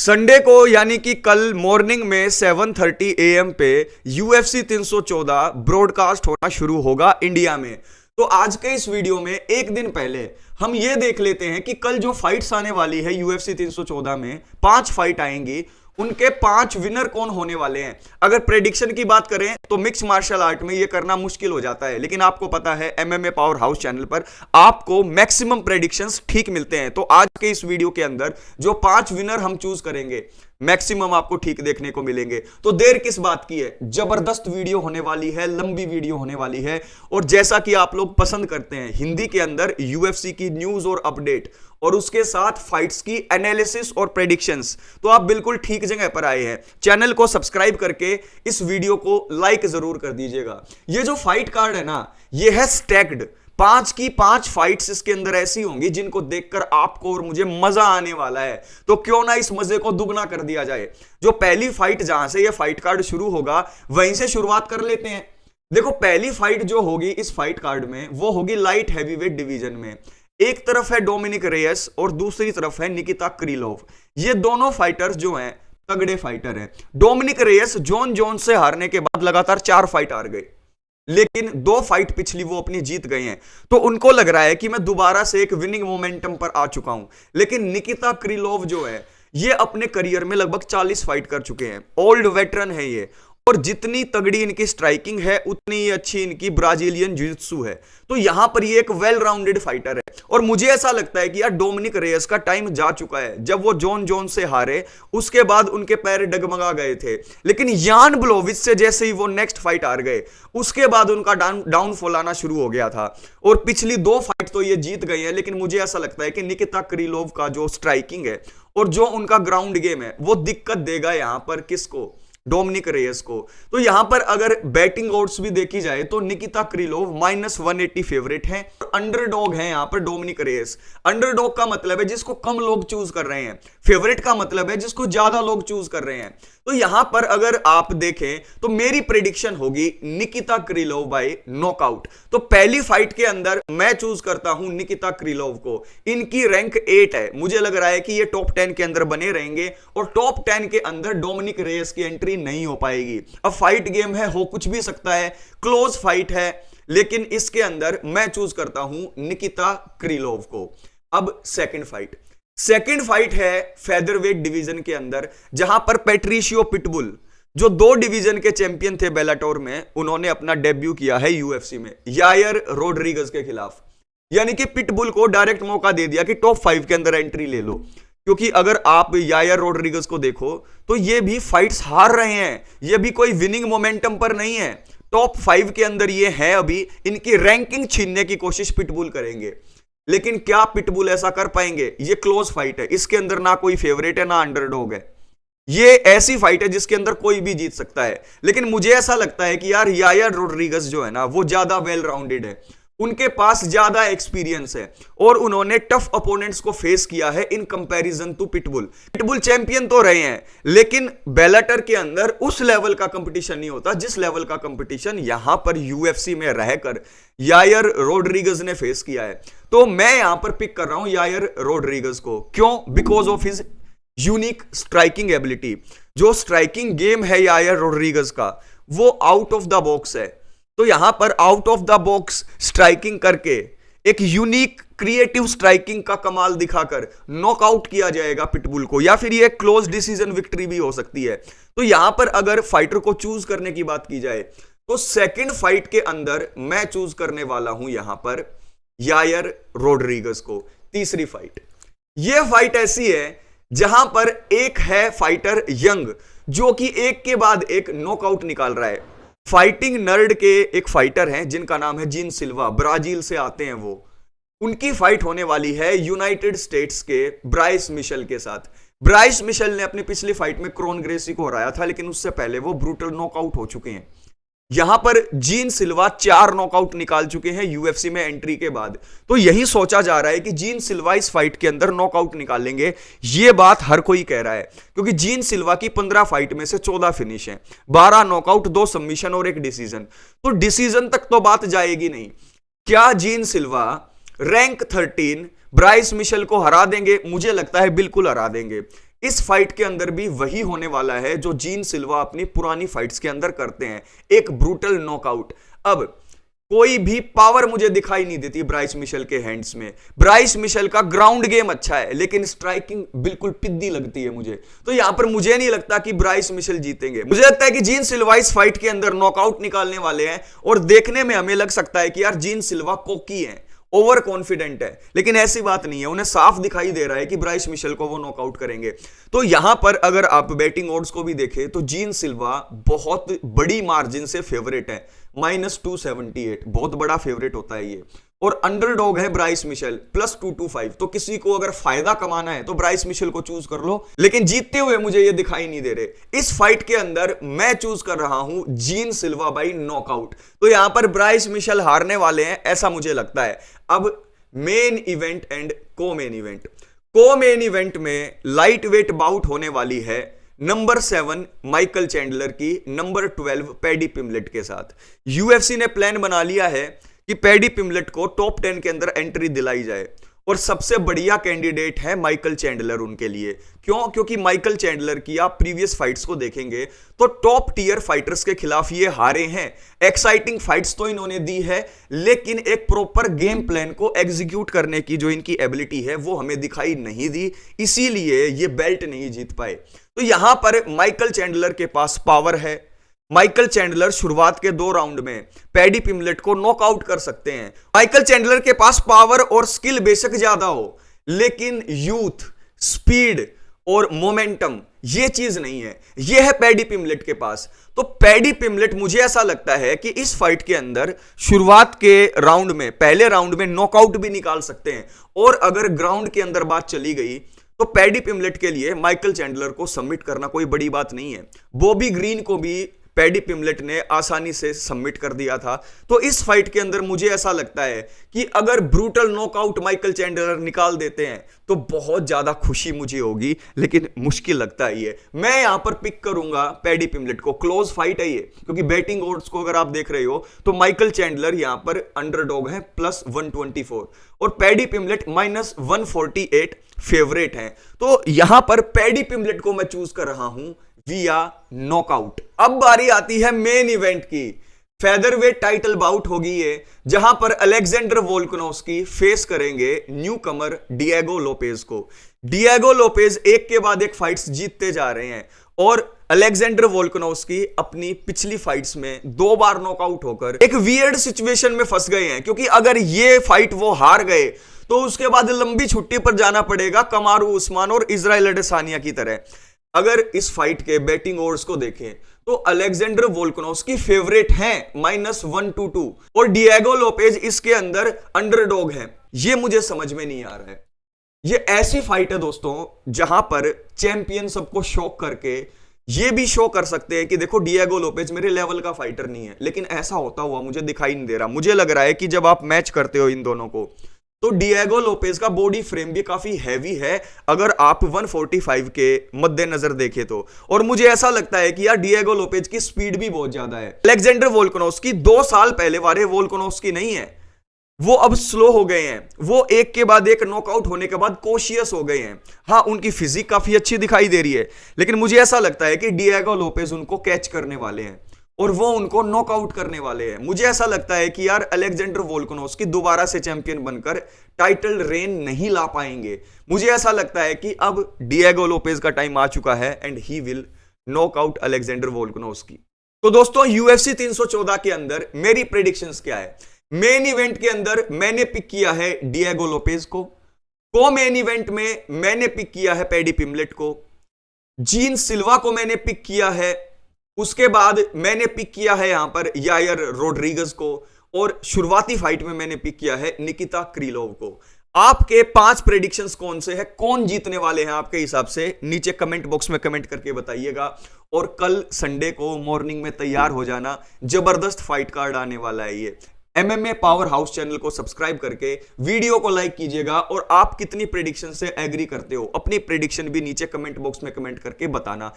Sunday को यानी कि कल मॉर्निंग में 7:30 AM पे UFC 314 ब्रॉडकास्ट होना शुरू होगा इंडिया में। तो आज के इस वीडियो में एक दिन पहले हम ये देख लेते हैं कि कल जो फाइट्स आने वाली है UFC 314 में 5 फाइट आएंगी, उनके 5 विनर कौन होने वाले हैं। अगर प्रेडिक्शन की बात करें तो मिक्स मार्शल आर्ट में यह करना मुश्किल हो जाता है, लेकिन आपको पता है MMA पावर हाउस चैनल पर आपको मैक्सिमम प्रेडिक्शंस ठीक मिलते हैं। तो आज के इस वीडियो के अंदर जो 5 विनर हम चूज करेंगे मैक्सिमम आपको ठीक देखने को मिलेंगे। तो देर किस बात की है, जबरदस्त वीडियो होने वाली है, लंबी वीडियो होने वाली है। और जैसा कि आप लोग पसंद करते हैं हिंदी के अंदर UFC की न्यूज और अपडेट और उसके साथ फाइट्स की एनालिसिस और प्रेडिक्शंस, तो आप बिल्कुल ठीक जगह पर आए हैं। चैनल को सब्सक्राइब करके इस वीडियो को लाइक जरूर कर दीजिएगा। ये जो फाइट कार्ड है ना, ये है स्टैक्ड। 5 की 5 फाइट्स इसके अंदर ऐसी होंगी जिनको देखकर आपको और मुझे मजा आने वाला है। तो क्यों ना इस मजे को दुगना कर दिया जाए। जो पहली फाइट जहां से ये फाइट कार्ड शुरू होगा वहीं से शुरुआत कर लेते हैं। देखो, पहली फाइट जो होगी इस फाइट कार्ड में वो होगी लाइट हैवीवेट डिवीजन में। एक तरफ है डोमिनिक रेयस और दूसरी तरफ है निकिता क्रिलोव। ये दोनों फाइटर्स जो हैं तगड़े फाइटर हैं। डोमिनिक रेयस जॉन जोन्स से हारने के बाद लगातार 4 फाइट हार गए, लेकिन 2 फाइट पिछली वो अपनी जीत गए हैं। तो उनको लग रहा है कि मैं दोबारा से एक विनिंग मोमेंटम पर आ चुका हूं। लेकिन निकिता क्रिलोव जो है ये अपने करियर में लगभग 40 फाइट कर चुके हैं, ओल्ड वेटरन है ये। और जितनी तगड़ी इनकी स्ट्राइकिंग है उतनी ही अच्छी इनकी ब्राजीलियन जित्सु है। तो यहां पर ये एक वेल राउंडेड फाइटर है। और मुझे ऐसा लगता है कि यार डोमिनिक रेयस का टाइम जा चुका है। जब वो जॉन जोन्स से हारे उसके बाद उनके पैर डगमगा गए थे, लेकिन यान ब्लोविच से जैसे ही वो नेक्स्ट फाइट हार गए उसके बाद उनका डाउनफॉल आना शुरू हो गया था। और पिछली 2 फाइट तो ये जीत गए हैं, लेकिन मुझे ऐसा लगता है कि निकिता क्रिलोव का जो स्ट्राइकिंग है और जो उनका ग्राउंड गेम है वो दिक्कत देगा यहां पर किसको, डोमिनिक रेयस को। तो यहां पर अगर बैटिंग ओड्स भी देखी जाए तो निकिता क्रिलोव -180 फेवरेट है। अंडरडॉग है यहां पर डोमिनिक रेयस। अंडरडॉग का मतलब है जिसको कम लोग चूज कर रहे हैं, फेवरेट का मतलब है जिसको ज्यादा लोग चूज कर रहे हैं। तो यहां पर अगर आप देखें तो मेरी प्रेडिक्शन होगी निकिता क्रिलोव बाय नॉकआउट। तो पहली फाइट के अंदर मैं चूज करता हूं निकिता क्रिलोव को। इनकी रैंक 8 है, मुझे लग रहा है कि ये टॉप 10 के अंदर बने रहेंगे और टॉप 10 के अंदर डोमिनिक रेयस की एंट्री नहीं हो पाएगी। अब फाइट गेम है, हो कुछ भी सकता है, क्लोज फाइट है, लेकिन इसके अंदर मैं चूज करता हूं निकिता क्रिलोव को। अब सेकंड फाइट है फेदरवेट डिवीजन के अंदर, जहां पर पैट्रिशियो पिटबुल जो 2 डिवीजन के चैंपियन थे बेलाटोर में, उन्होंने अपना डेब्यू किया है UFC में यायर रोड्रिगज के खिलाफ। यानी कि पिटबुल को डायरेक्ट मौका दे दिया कि टॉप 5 के अंदर एंट्री ले लो। क्योंकि अगर आप यायर रोड्रिगज को देखो तो ये भी फाइट्स हार रहे हैं, ये भी कोई विनिंग मोमेंटम पर नहीं है। टॉप 5 के अंदर ये है, अभी इनकी रैंकिंग छीनने की कोशिश पिटबुल करेंगे। लेकिन क्या पिटबुल ऐसा कर पाएंगे? ये क्लोज फाइट है, इसके अंदर ना कोई फेवरेट है ना अंडरडॉग है। ये ऐसी फाइट है जिसके अंदर कोई भी जीत सकता है। लेकिन मुझे ऐसा लगता है कि यार यायर रोड्रिगज जो है ना वो ज्यादा वेल राउंडेड है, उनके पास ज्यादा एक्सपीरियंस है और उन्होंने टफ अपोनेंट्स को फेस किया है in comparison to pitbull. Pitbull champion तो रहे हैं, लेकिन बेलाटर के अंदर उस लेवल का कंपटीशन नहीं होता जिस लेवल का कंपटीशन यहां पर UFC में रहकर यायर रोड्रिगज ने फेस किया है। तो मैं यहां पर पिक कर रहा हूं यायर रोड्रिगज को। क्यों? Because of his unique striking ability. जो स्ट्राइकिंग गेम है यायर रोड्रिगज का वो आउट ऑफ द बॉक्स है। तो यहां पर out of the box striking करके एक यूनिक क्रिएटिव स्ट्राइकिंग का कमाल दिखाकर नॉकआउट किया जाएगा पिटबुल को, या फिर ये क्लोज डिसीजन विक्ट्री भी हो सकती है। तो यहां पर अगर फाइटर को चूज करने की बात की जाए तो सेकंड फाइट के अंदर मैं चूज करने वाला हूं यहां पर यायर रोड्रिगज को। तीसरी फाइट, यह फाइट ऐसी है जहां पर एक है फाइटर यंग जो कि एक के बाद एक नॉकआउट निकाल रहा है। फाइटिंग नर्ड के एक फाइटर हैं जिनका नाम है जीन सिल्वा, ब्राजील से आते हैं वो। उनकी फाइट होने वाली है यूनाइटेड स्टेट्स के ब्राइस मिशेल के साथ। ब्राइस मिशेल ने अपनी पिछली फाइट में क्रोन ग्रेसी को हराया था, लेकिन उससे पहले वो ब्रूटल नॉकआउट हो चुके हैं। यहां पर जीन सिल्वा 4 नॉकआउट निकाल चुके हैं UFC में एंट्री के बाद। तो यही सोचा जा रहा है कि जीन सिल्वा इस फाइट के अंदर नॉकआउट निकालेंगे। यह बात हर कोई कह रहा है, क्योंकि जीन सिल्वा की 15 फाइट में से 14 फिनिश है, 12 नॉकआउट, 2 सबमिशन और 1 डिसीजन। तो डिसीजन तक तो बात जाएगी नहीं। क्या जीन सिल्वा रैंक 13 ब्राइस मिशेल को हरा देंगे? मुझे लगता है बिल्कुल हरा देंगे। इस फाइट के अंदर भी वही होने वाला है जो जीन सिल्वा अपनी पुरानी फाइट्स के अंदर करते हैं, एक ब्रूटल नॉकआउट। अब कोई भी पावर मुझे दिखाई नहीं देती ब्राइस मिशेल के हैंड्स में। ब्राइस मिशेल का ग्राउंड गेम अच्छा है लेकिन स्ट्राइकिंग बिल्कुल पिद्दी लगती है मुझे। तो यहां पर मुझे नहीं लगता कि ब्राइस मिशेल जीतेंगे। मुझे लगता है कि जीन सिल्वा इस फाइट के अंदर नॉकआउट निकालने वाले हैं और देखने में हमें लग सकता है कि यार जीन सिल्वा कोकी है, ओवर कॉन्फिडेंट है, लेकिन ऐसी बात नहीं है। उन्हें साफ दिखाई दे रहा है कि ब्राइस मिशेल को वो नॉकआउट करेंगे। तो यहां पर अगर आप बैटिंग ऑड्स को भी देखें तो जीन सिल्वा बहुत बड़ी मार्जिन से फेवरेट है, -278, बहुत बड़ा फेवरेट होता है ये। और अंडरडॉग है ब्राइस मिशेल +225। तो किसी को अगर फायदा कमाना है तो ब्राइस मिशेल को चूज कर लो, लेकिन जीतते हुए मुझे ये दिखाई नहीं दे रहे। इस फाइट के अंदर मैं चूज कर रहा हूं जीन सिल्वा बाई नॉकआउट। तो यहां पर ब्राइस मिशेल हारने वाले हैं ऐसा मुझे लगता है। अब मेन इवेंट एंड को मेन इवेंट में लाइट वेट बाउट होने वाली है नंबर 7 माइकल चैंडलर की नंबर 12 पैडी पिमलेट के साथ। यूएफसी ने प्लान बना लिया है कि पैडी पिमलेट को टॉप 10 के अंदर एंट्री दिलाई जाए और सबसे बढ़िया कैंडिडेट है माइकल चैंडलर उनके लिए। क्यों? क्योंकि माइकल चैंडलर की आप प्रीवियस फाइट्स को देखेंगे तो टॉप टियर फाइटर्स के खिलाफ ये हारे हैं। एक्साइटिंग फाइट्स तो इन्होंने दी है लेकिन एक प्रॉपर गेम प्लान को एग्जीक्यूट करने की जो इनकी एबिलिटी है वो हमें दिखाई नहीं दी, इसीलिए ये बेल्ट नहीं जीत पाए। तो यहां पर माइकल चैंडलर के पास पावर है। माइकल चैंडलर शुरुआत के 2 राउंड में पैडी पिमलेट को नॉकआउट कर सकते हैं। माइकल चैंडलर के पास पावर और स्किल बेशक ज्यादा हो लेकिन यूथ, स्पीड और मोमेंटम ये चीज नहीं है, ये है पैडी पिमलेट के पास। तो पैडी पिमलेट मुझे ऐसा लगता है कि इस फाइट के अंदर शुरुआत के राउंड में, पहले राउंड में नॉकआउट भी निकाल सकते हैं। और अगर ग्राउंड के अंदर बात चली गई तो पैडी पिमलेट के लिए माइकल चैंडलर को सबमिट करना कोई बड़ी बात नहीं है। बॉबी ग्रीन को भी पैडी पिमलेट ने आसानी से सबमिट कर दिया था। तो इस फाइट के अंदर मुझे ऐसा लगता है कि अगर ब्रूटल नॉकआउट माइकल चैंडलर निकाल देते हैं तो बहुत ज्यादा खुशी मुझे होगी, लेकिन मुश्किल लगता है ये। मैं यहां पर पिक करूंगा पैडी पिमलेट को। क्लोज फाइट है ये, क्योंकि बैटिंग ओड्स को अगर आप देख रहे हो तो माइकल चैंडलर यहां पर अंडरडॉग है +124 और पैडी पिमलेट -148 फेवरेट है। तो यहां पर पैडी पिमलेट को मैं चूज कर रहा हूं विया नॉकआउट। अब बारी आती है मेन इवेंट की। फेदरवेट टाइटल बाउट होगी ये, जहां पर अलेक्जेंडर वोल्कानोव्स्की फेस करेंगे न्यू कमर डिएगो लोपेज को। डिएगो लोपेज एक के बाद एक फाइट्स जीतते जा रहे हैं और अलेक्जेंडर वोल्कानोव्स्की अपनी पिछली फाइट्स में 2 बार नॉकआउट होकर एक वियर्ड सिचुएशन में फंस गए हैं, क्योंकि अगर ये फाइट वो हार गए तो उसके बाद लंबी छुट्टी पर जाना पड़ेगा कमारू उस्मान और इजराइल अडेसानिया की तरह। अगर इस फाइट के बैटिंग ओवर्स को देखें तो अलेक्जेंडर वोल्कानोव्स्की फेवरेट हैं -122 और डिएगो लोपेज इसके अंदर अंडरडॉग है। ये मुझे समझ में नहीं आ रहा है। ये ऐसी फाइट है दोस्तों जहां पर चैंपियन सबको शॉक करके ये भी शो कर सकते हैं कि देखो डिएगो लोपेज मेरे लेवल का फाइटर नहीं है, लेकिन ऐसा होता हुआ मुझे दिखाई नहीं दे रहा। मुझे लग रहा है कि जब आप मैच करते हो इन दोनों को तो डिएगो लोपेज का बॉडी फ्रेम भी काफी हैवी है अगर आप 145 के मद्देनजर देखें तो। और मुझे ऐसा लगता है कि यार डिएगो लोपेज की स्पीड भी बहुत ज्यादा है। अलेक्जेंडर वोल्कानोव्स्की 2 साल पहले वाले वोल्कानोव्स्की नहीं है, वो अब स्लो हो गए हैं। वो एक के बाद एक नॉकआउट होने के बाद कॉशियस हो गए हैं। हाँ, उनकी फिजिक काफी अच्छी दिखाई दे रही है, लेकिन मुझे ऐसा लगता है कि डिएगो लोपेज उनको कैच करने वाले हैं और वो उनको नॉकआउट करने वाले हैं। मुझे ऐसा लगता है कि यार अलेक्जेंडर वोल्कानोव्स्की दोबारा से चैंपियन बनकर टाइटल रेन नहीं ला पाएंगे। मुझे ऐसा लगता है कि अब डिएगो लोपेज का टाइम आ चुका है and he will knock out Alexander Volkanovski. तो दोस्तों यूएफसी 314 के अंदर मेरी प्रेडिक्शंस क्या है? मेन इवेंट के अंदर मैंने पिक किया है डिएगो लोपेज को मेन इवेंट में मैंने पिक किया है पैडी पिमलेट को, जीन सिल्वा को मैंने पिक किया है, उसके बाद मैंने पिक किया है यहां पर यायर रोड्रिगेज को, और शुरुआती फाइट में मैंने पिक किया है निकिता क्रीलोव को। आपके 5 प्रेडिक्शंस कौन से हैं, कौन जीतने वाले हैं आपके हिसाब से, नीचे कमेंट बॉक्स में कमेंट करके बताइएगा। और कल संडे को मॉर्निंग में तैयार हो जाना, जबरदस्त फाइट कार्ड आने वाला है ये। MMA पावर हाउस चैनल को सब्सक्राइब करके वीडियो को लाइक कीजिएगा, और आप कितनी प्रेडिक्शन से एग्री करते हो अपनी प्रेडिक्शन भी नीचे कमेंट बॉक्स में कमेंट करके बताना।